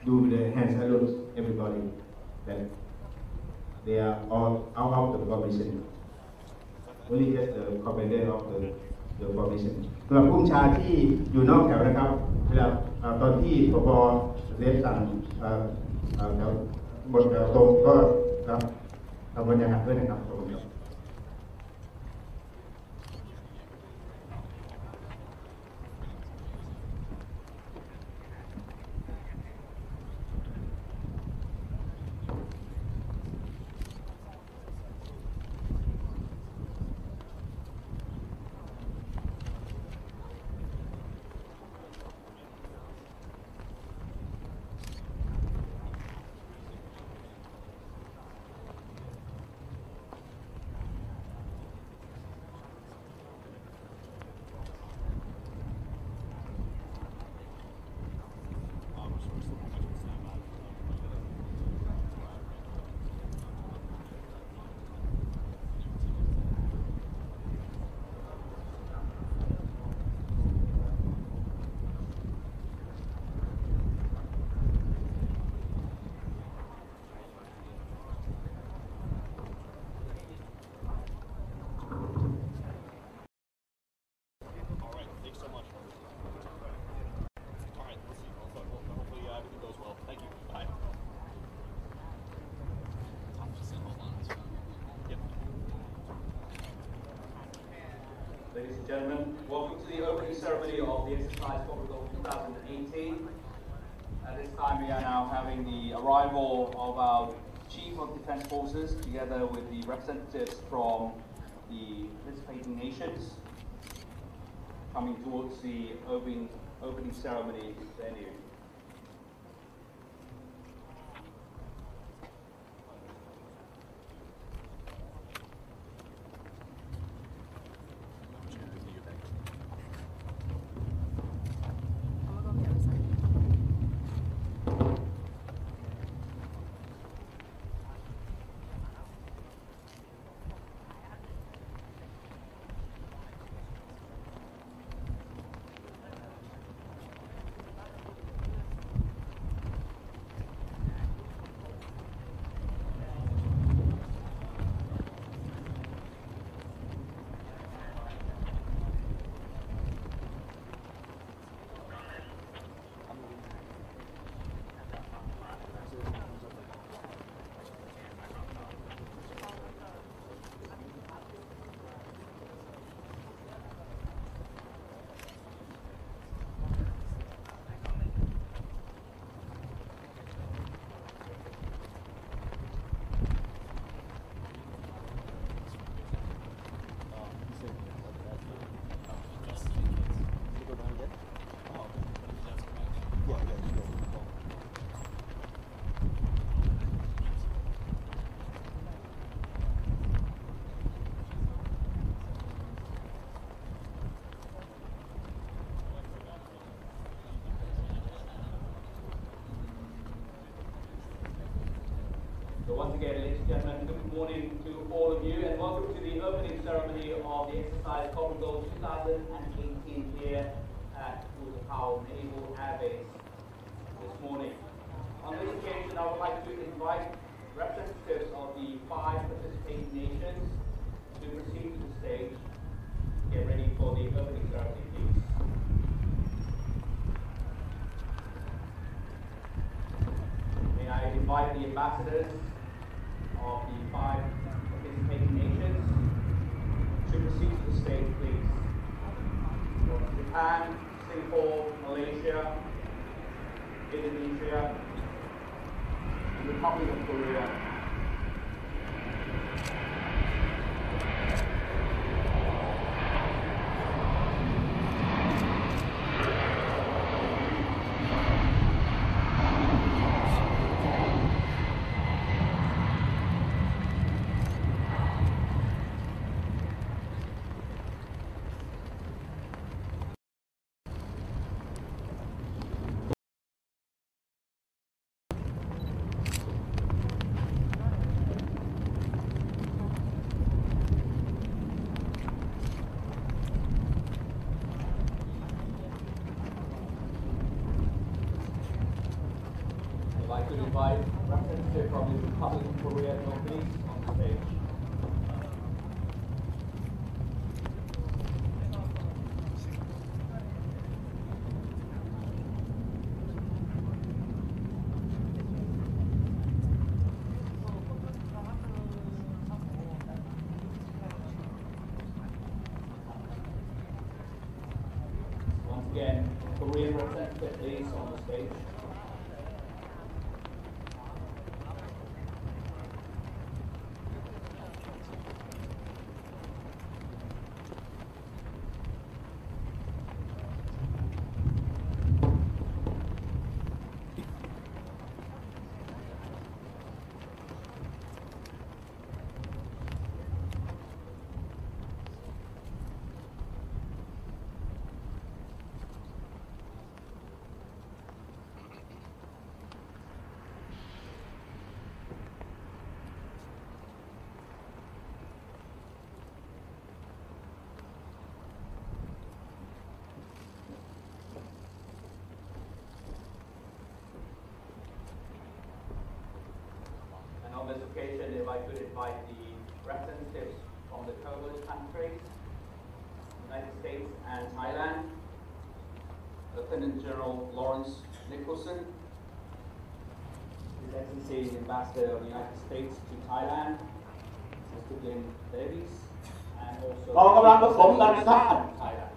do the hand salute everybody that they are all out of the permission. Only just the commander of the permission สำหรับผู้บัญชาที่อยู่นอกแถวนะครับเวลาตอนที่ผบ.เรียกสั่งแถวบนแถวตรงก็ครับทำบรรยากาศด้วยนะครับขอบคุณครับ Ladies and gentlemen, welcome to the opening ceremony of the Exercise Cobra Gold 2018. At this time we are now having the arrival of our Chief of Defense Forces together with the representatives from the participating nations coming towards the opening ceremony venue. So once again, ladies and gentlemen, good morning to all of you and welcome to the opening ceremony of the Exercise Cobra Gold 2018 here at U-Tapao Naval Air Base this morning. On this occasion, I would like to invite representatives of the 5 participating nations to proceed to the stage. Get ready for the opening ceremony, please. May I invite the ambassadors of the 5 participating nations to proceed to the stage, please. From Japan, Singapore, Malaysia, Indonesia, and the Republic of Korea. I'd like to invite representative from the Republic of Korea, please, on the stage. Once again, Korean representative, please, on the stage. On this occasion, if I could invite the representatives from the coalition countries, United States and Thailand, Lieutenant General Lawrence Nicholson, His Excellency the Ambassador of the United States to Thailand, Mr. Glenn Davies, and also กองกำลังผสมนานาชาติ Thailand.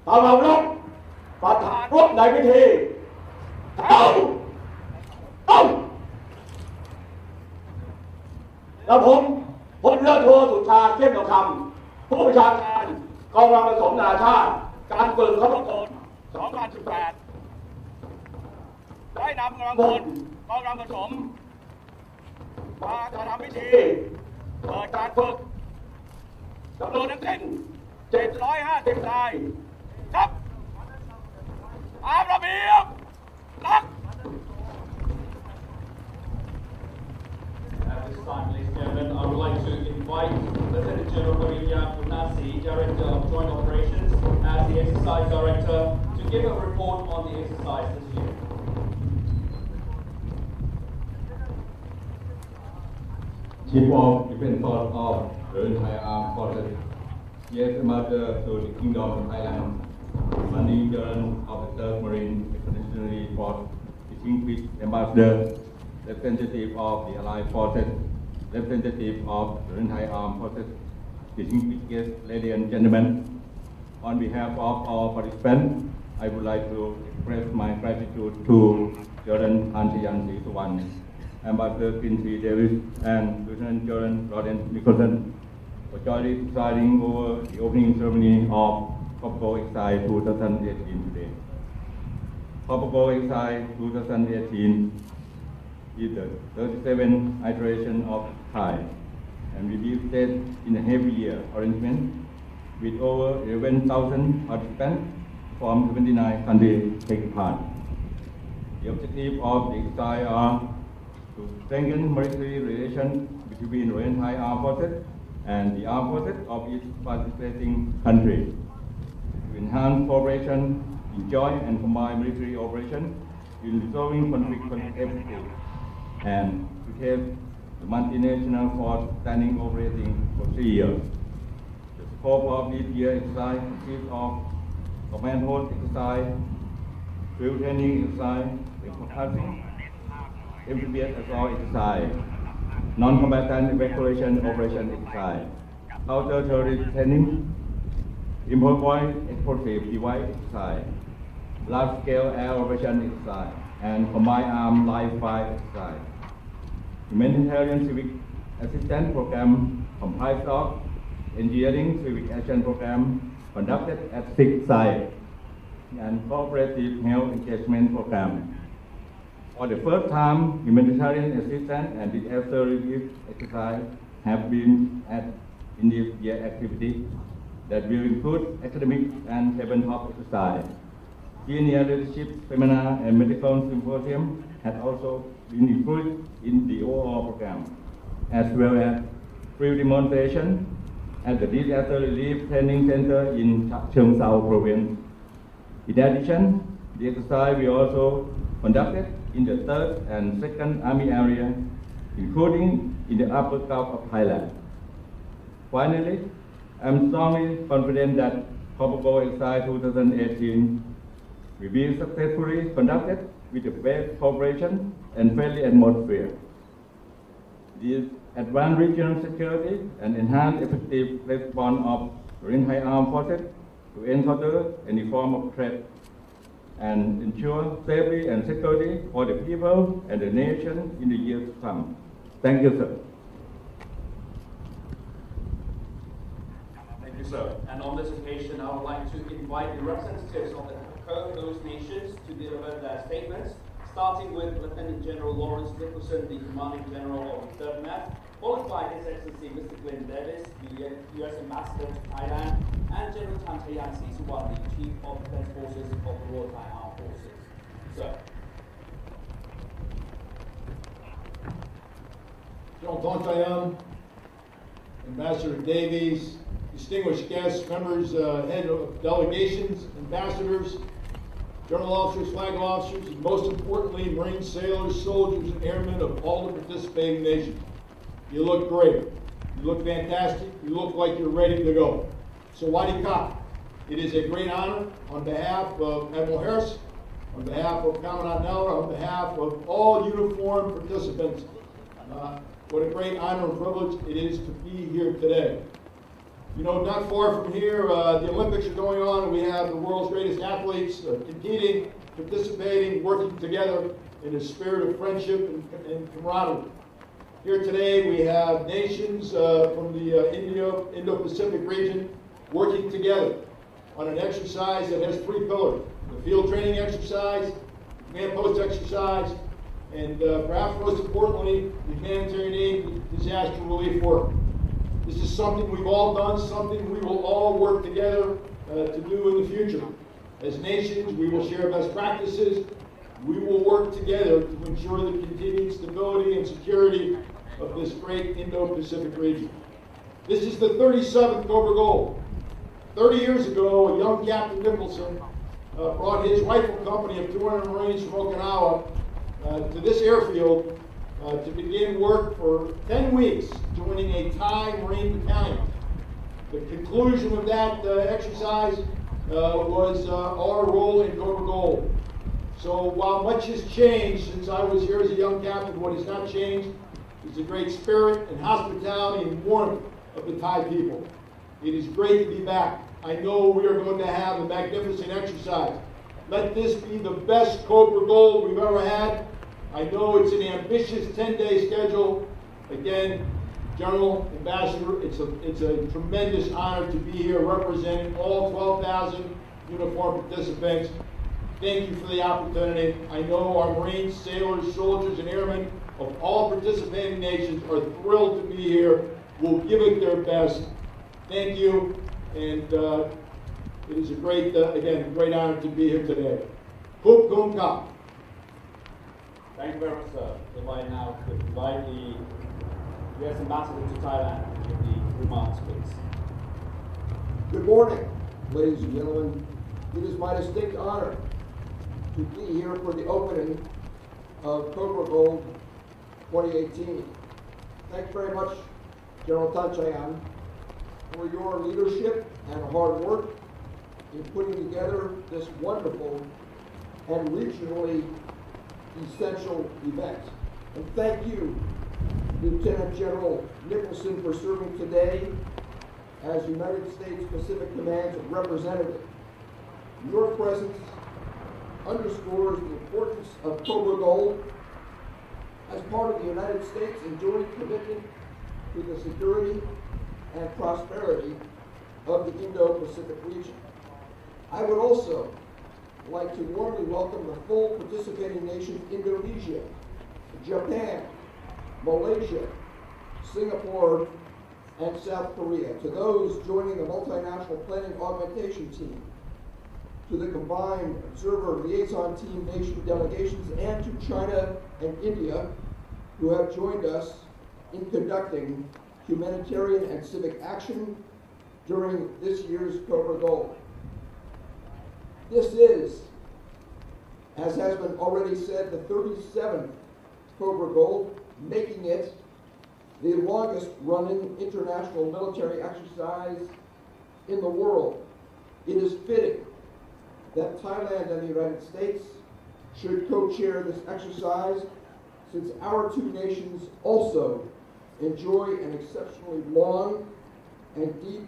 ทำเอารับประธานร่วมในพิธีเอาและผมพลเรือโทสุชาเข้มทองคำผู้บัญชาการกองกำลังผสมนานาชาติการฝึกขับรถ2018ได้นำกำลังพลกองกำลังผสมมาทำพิธีเปิดการฝึกจำนวนทั้งสิ้น750 นายครับตามระเบียบรัก At this time, ladies and gentlemen, I would like to invite Lieutenant General Rayong Punasi, Director of Joint Operations, as the Exercise Director, to give a report on the exercise this year. Chief of Defence Force of the Thai Armed Forces, yes, Ambassador to the Kingdom of Thailand, Commanding General of the 3rd Marine Expeditionary Force, Distinguished Ambassador, representative of the Allied Forces, representative of the Thai Armed Forces, distinguished guests, ladies and gentlemen. On behalf of all participants, I would like to express my gratitude to Jordan Antiyan Sisuwan, Ambassador Quincy Davis, and Lieutenant General Lawrence Nicholson for jointly presiding over the opening ceremony of Cobra Gold Exercise 2018 today. Cobra Gold Exercise 2018 is the 37th iteration of Thai, and will be staged in a heavy year arrangement with over 11,000 participants from 29 countries taking part. The objective of the exercise are to strengthen military relations between Royal Thai Armed Forces and the armed forces of each participating country, to enhance cooperation in joint and combined military operations in resolving conflict effectively, and to have the multinational force standing operating for 3 years. The scope of this year exercise consists of command post exercise, field training exercise, encompassing amphibious assault exercise, non-combatant evacuation operation exercise, counter-terrorist training, improvised explosive device exercise, large-scale air operation exercise, and combined armed live fire exercise. Humanitarian civic assistance program comprised of engineering civic action program conducted at 6 sites and cooperative health engagement program. For the first time, humanitarian assistance and disaster relief exercise have been at in this year activity that will include academic and tabletop exercise. Senior leadership seminar and medical symposium had also been included in the overall program, as well as field demonstration at the Disaster Relief Training Center in Chang province. In addition, the exercise will also conducted in the 3rd and 2nd Army area, including in the Upper Gulf of Thailand. Finally, I'm strongly confident that Cobra Gold Exercise 2018 will be successfully conducted with the best cooperation and friendly atmosphere. The advanced regional security and enhanced effective response of Marine Thai Armed Forces to encounter any form of threat and ensure safety and security for the people and the nation in the years to come. Thank you, sir. Thank you, sir. And on this occasion, I would like to invite the representatives of the co-host nations to deliver their statements, starting with Lieutenant General Lawrence Nicholson, the Commanding General of the 3rd MAF, followed by His Excellency Mr. Glenn Davis, the U.S. Ambassador to Thailand, and General Chang, the Chief of Defense Forces of the Royal Thai Armed Forces. Sir. General Chang, Ambassador Davies, distinguished guests, members, head of delegations, ambassadors, general officers, flag officers, and most importantly, Marine sailors, soldiers, and airmen of all the participating nations. You look great. You look fantastic. You look like you're ready to go. So Wadi Ka, it is a great honor on behalf of Admiral Harris, on behalf of Commandant Neller, on behalf of all uniformed participants. What a great honor and privilege it is to be here today. You know, not far from here, the Olympics are going on, and we have the world's greatest athletes competing, participating, working together in a spirit of friendship and camaraderie. Here today, we have nations from the Indo-Pacific region working together on an exercise that has 3 pillars: the field training exercise, the command post exercise, and perhaps most importantly, the humanitarian aid disaster relief work. This is something we've all done, something we will all work together to do in the future. As nations, we will share best practices. We will work together to ensure the continued stability and security of this great Indo-Pacific region. This is the 37th Cobra Gold. 30 years ago, a young Captain Nicholson brought his rifle company of 200 Marines from Okinawa to this airfield to begin work for 10 weeks, joining a Thai Marine battalion. The conclusion of that exercise was our role in Cobra Gold. So while much has changed since I was here as a young captain, what has not changed is the great spirit and hospitality and warmth of the Thai people. It is great to be back. I know we are going to have a magnificent exercise. Let this be the best Cobra Gold we've ever had. I know it's an ambitious 10-day schedule. Again, General Ambassador, it's a tremendous honor to be here representing all 12,000 uniformed participants. Thank you for the opportunity. I know our Marines, sailors, soldiers, and airmen of all participating nations are thrilled to be here, will give it their best. Thank you, and it is a great, again, great honor to be here today. Kup Kum Ka. Thank you very much, sir. If I now could invite the U.S. Ambassador to Thailand with the remarks, please. Good morning, ladies and gentlemen. It is my distinct honor to be here for the opening of Cobra Gold 2018. Thanks very much, General Tan Chayan, for your leadership and hard work in putting together this wonderful and regionally essential event. And thank you, Lieutenant General Nicholson, for serving today as United States Pacific Command's representative. Your presence underscores the importance of Cobra Gold as part of the United States' enduring commitment to the security and prosperity of the Indo-Pacific region. I would also like to warmly welcome the full participating nations Indonesia, Japan, Malaysia, Singapore, and South Korea, to those joining the multinational planning augmentation team, to the combined observer liaison team nation delegations, and to China and India, who have joined us in conducting humanitarian and civic action during this year's Cobra Gold. This is as has been already said, the 37th Cobra Gold, making it the longest running international military exercise in the world. It is fitting that Thailand and the United States should co-chair this exercise, since our two nations also enjoy an exceptionally long and deep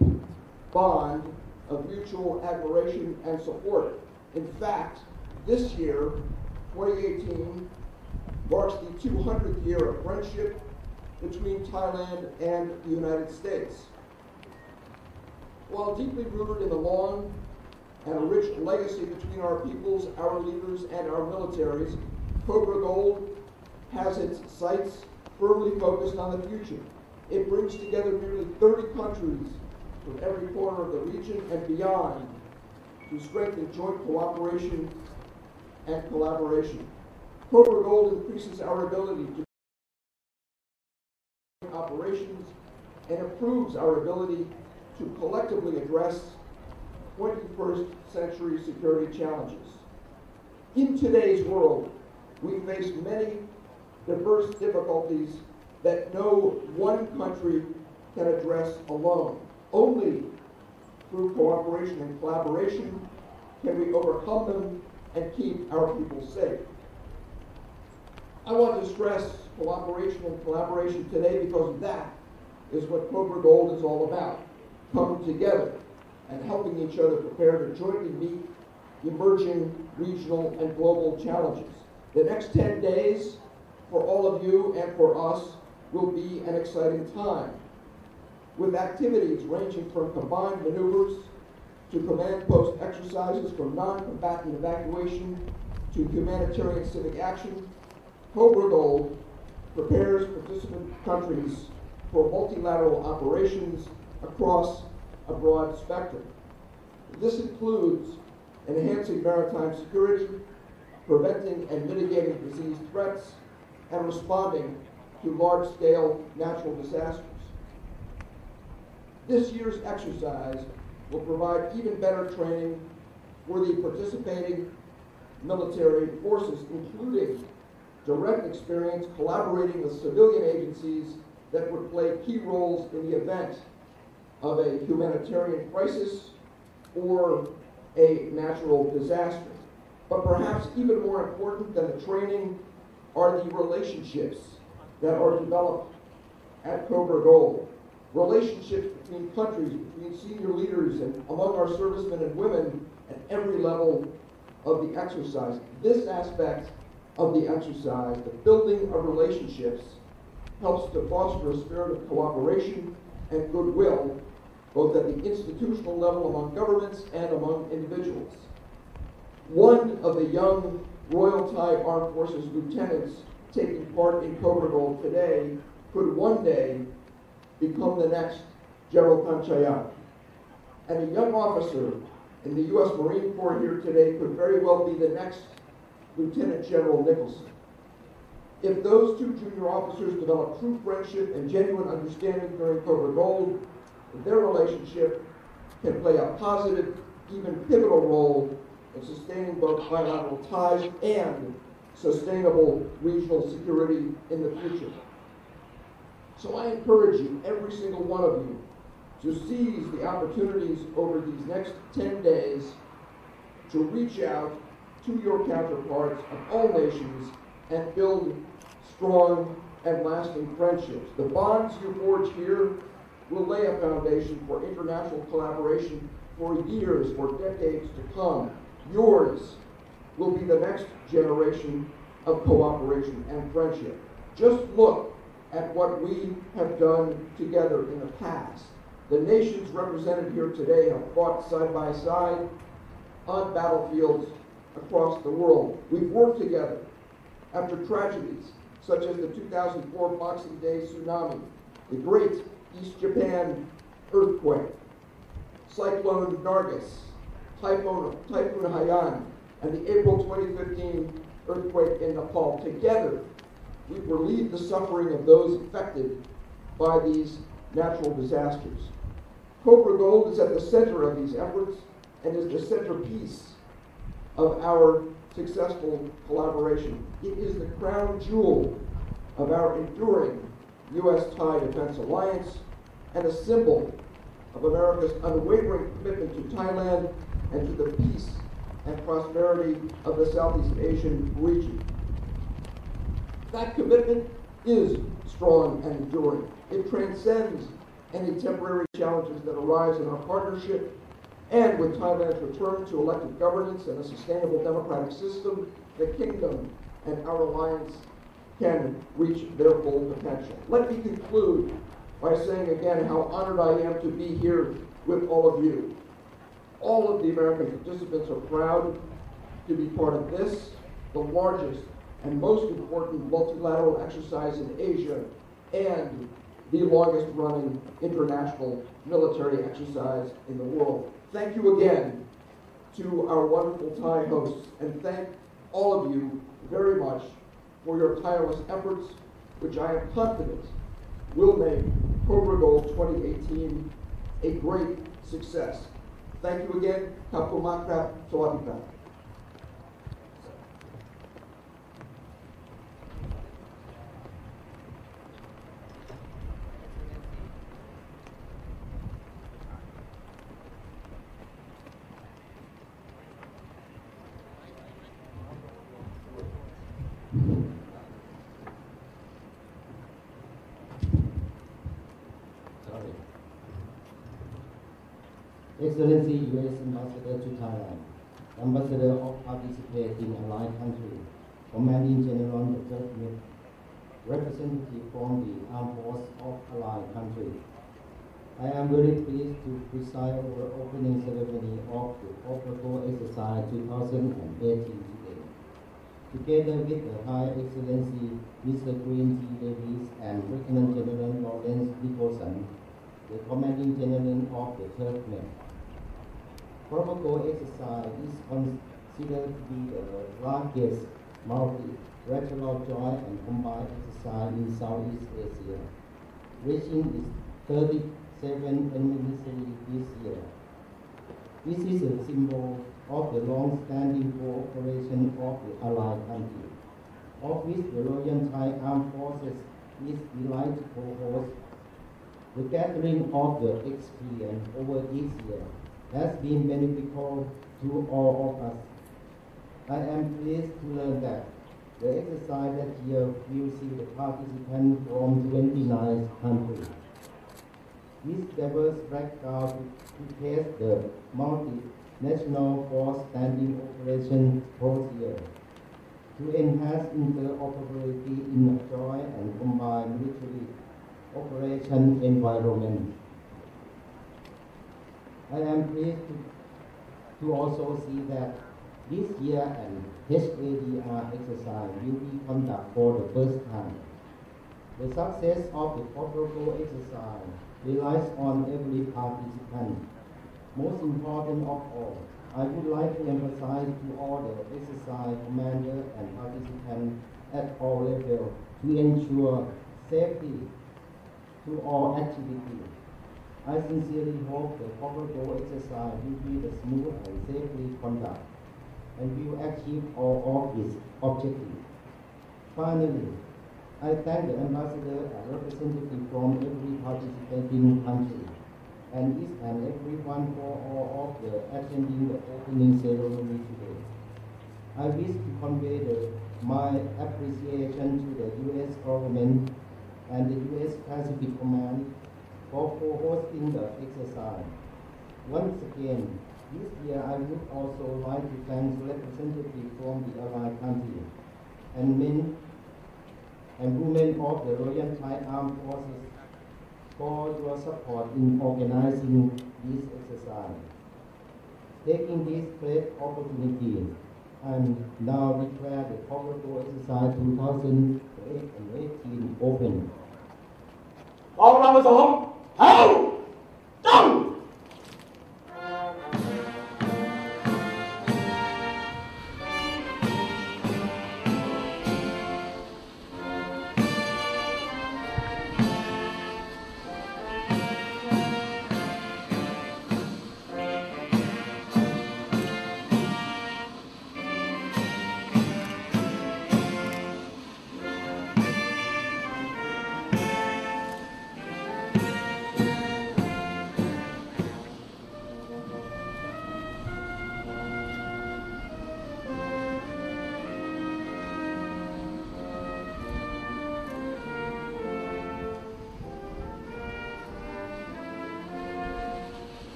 bond of mutual admiration and support. In fact, this year, 2018, marks the 200th year of friendship between Thailand and the United States. While deeply rooted in the long and rich legacy between our peoples, our leaders, and our militaries, Cobra Gold has its sights firmly focused on the future. It brings together nearly 30 countries from every corner of the region and beyond to strengthen joint cooperation and collaboration. Cobra Gold increases our ability to operations and improves our ability to collectively address 21st century security challenges. In today's world, we face many diverse difficulties that no one country can address alone. Only through cooperation and collaboration can we overcome them and keep our people safe. I want to stress cooperation and collaboration today because that is what Cobra Gold is all about, coming together and helping each other prepare to jointly meet emerging regional and global challenges. The next 10 days for all of you and for us will be an exciting time, with activities ranging from combined maneuvers to command post exercises, from non-combatant evacuation to humanitarian civic action. Cobra Gold prepares participant countries for multilateral operations across a broad spectrum. This includes enhancing maritime security, preventing and mitigating disease threats, and responding to large-scale natural disasters. This year's exercise will provide even better training for the participating military forces, including direct experience collaborating with civilian agencies that would play key roles in the event of a humanitarian crisis or a natural disaster. But perhaps even more important than the training are the relationships that are developed at Cobra Gold. Relationships between countries, between senior leaders, and among our servicemen and women at every level of the exercise. This aspect of the exercise, the building of relationships, helps to foster a spirit of cooperation and goodwill, both at the institutional level among governments and among individuals. One of the young Royal Thai Armed Forces lieutenants taking part in Cobra Gold today could one day become the next General Panchayat. And a young officer in the U.S. Marine Corps here today could very well be the next Lieutenant General Nicholson. If those two junior officers develop true friendship and genuine understanding during Cobra Gold, their relationship can play a positive, even pivotal role in sustaining both bilateral ties and sustainable regional security in the future. So I encourage you, every single one of you, to seize the opportunities over these next 10 days to reach out to your counterparts of all nations and build strong and lasting friendships. The bonds you forge here will lay a foundation for international collaboration for years, for decades to come. Yours will be the next generation of cooperation and friendship. Just look at what we have done together in the past. The nations represented here today have fought side by side on battlefields across the world. We've worked together after tragedies such as the 2004 Boxing Day tsunami, the Great East Japan earthquake, Cyclone Nargis, Typhoon Haiyan, and the April 2015 earthquake in Nepal. Together, we've relieved the suffering of those affected by these natural disasters. Cobra Gold is at the center of these efforts and is the centerpiece of our successful collaboration. It is the crown jewel of our enduring U.S.-Thai Defense Alliance and a symbol of America's unwavering commitment to Thailand and to the peace and prosperity of the Southeast Asian region. That commitment is strong and enduring. It transcends any temporary challenges that arise in our partnership, and with Thailand's return to elected governance and a sustainable democratic system, the Kingdom and our alliance can reach their full potential. Let me conclude by saying again how honored I am to be here with all of you. All of the American participants are proud to be part of this, the largest and most important multilateral exercise in Asia and the longest running international military exercise in the world. Thank you again to our wonderful Thai hosts, and thank all of you very much for your tireless efforts, which I am confident will make Cobra Gold 2018 a great success. Thank you again. Kapumakra Sawadika. Excellency U.S. Ambassador to Thailand, Ambassador of participating allied country, Commanding General the Third representative from the Armed Forces of allied countries. I am very pleased to preside over the opening ceremony of the Cobra Gold Exercise 2018 today. Together with the High Excellency Mr. Green T. Davies and Lieutenant General Lawrence Nicholson, the Commanding General of the Third Fleet. Cobra Gold exercise is considered to be the largest multilateral joint and combined exercise in Southeast Asia, reaching its 37th anniversary this year. This is a symbol of the long-standing cooperation of the allied countries, of which the Royal Thai Armed Forces is delighted to co-host. The gathering of the experience over this year has been beneficial to all of us. I am pleased to learn that the exercise that year will see the participants from 29 countries. This diverse background to test the multinational force standing operation procedure to enhance interoperability in a joint and combined military operation environment. I am pleased to also see that this year an HADR exercise will be conducted for the first time. The success of the Cobra Gold exercise relies on every participant. Most important of all, I would like to emphasize to all the exercise commanders and participants at all levels to ensure safety to all activities. I sincerely hope the Cobra Gold exercise will be the smooth and safely conducted and will achieve all of its objectives. Finally, I thank the ambassador and representative from every participating country and each and everyone for all of the attending the opening ceremony today. I wish to convey my appreciation to the U.S. government and the U.S. Pacific Command for hosting the exercise. Once again, this year I would also like to thank representatives from the allied countries and men and women of the Royal Thai Armed Forces for your support in organizing this exercise. Taking this great opportunity, I now declare the Cobra Gold Exercise 2018 open. กองกำลังผสมแถวจ้อง ข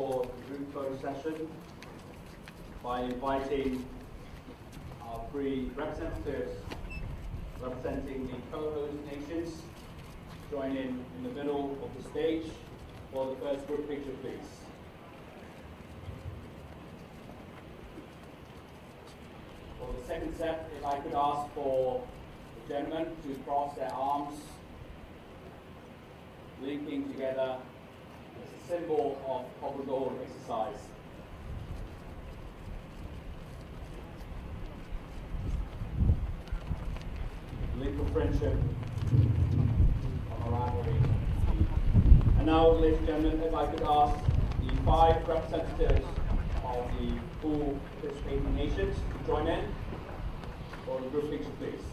for the group photo session by inviting our three representatives representing the co-host nations to join in the middle of the stage for the first group picture, please. For the second set, if I could ask for the gentlemen to cross their arms, linking together as a symbol of Cobra Gold exercise. Link of friendship on camaraderie. And now, ladies and gentlemen, if I could ask the 5 representatives of the 4 participating nations to join in for the group picture, please.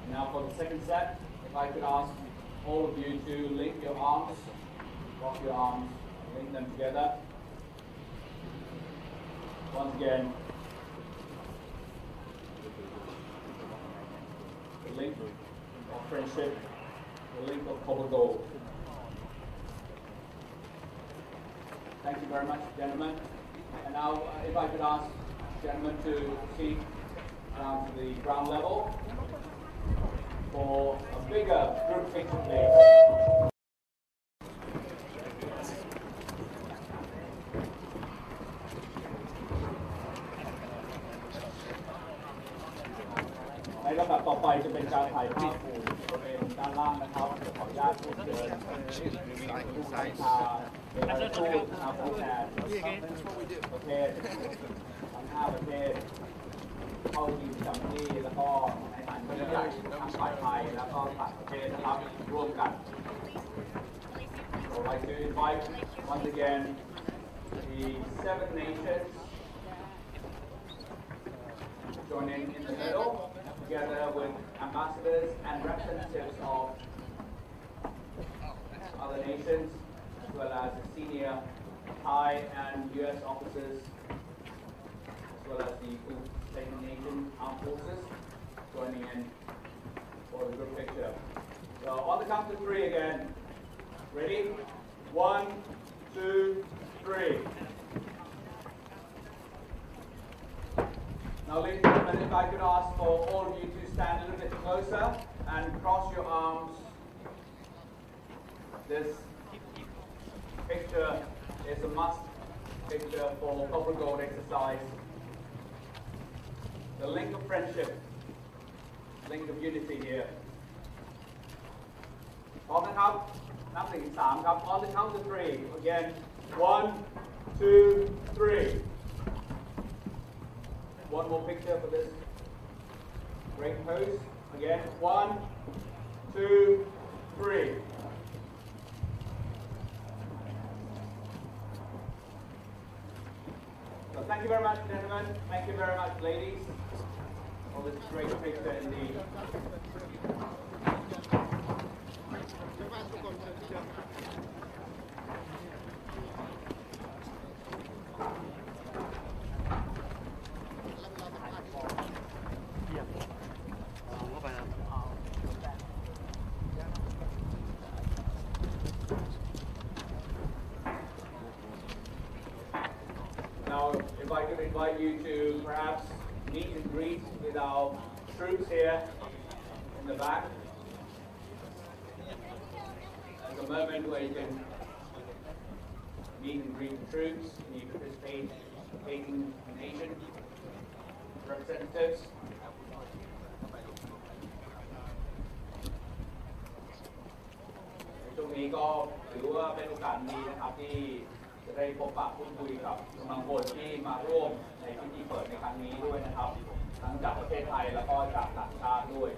And now for the second set, if I could ask all of you to link your arms, cross your arms, link them together. Once again, the link of friendship, the link of Cobra Gold. Thank you very much, gentlemen. And now, if I could ask gentlemen to proceed down to the ground level for a bigger group picture, please.ในลำดับต่อไปจะเป็นการถ่ายภาพหมู่บริเวณด้านล่างนะครับขออนุญาตผู้เชิญผู้นำพาเป็นผู้นำผู้แทนประเทศทั้ง5 ประเทศเข้าทีมจำที่แล้วก็ในฐานที่ใหญ่ทั้งฝ่ายไทยแล้วก็ต่างประเทศนะครับร่วมกัน So I'd like to invite once again the 7 nations to join in the middle together with ambassadors and representatives of other nations as well as the senior Thai and US officers as well as the Nation Armed Forces joining in for the group picture. So on the count of 3 again. Ready? 1, 2, 3. Now ladies and gentlemen, if I could ask for all of you to stand a little bit closer and cross your arms. This picture is a must picture for Cobra Gold exercise. The link of friendship, link of unity here. พร้อมนะครับนับ 1 ถึง 3 ครับ On the count of 3 again 1, 2, 3. One more picture for this great pose again 1, 2, 3. So thank you very much, gentlemen. Thank you very much, ladies. For this great picture indeed. Now, if I could invite you to perhaps meet and greet with our troops here in the back. There's a moment where you can meet and greet the troops and you participating nation representatives. ช่วงนี้ก็ถือว่าเป็นโอกาสดีนะครับที่จะได้พบปะพูดคุยกับกำลังพลที่มาร่วมในพิธีเปิดในครั้งนี้ด้วยนะครับทั้งจากประเทศไทยแล้วก็จากต่างชาติด้วย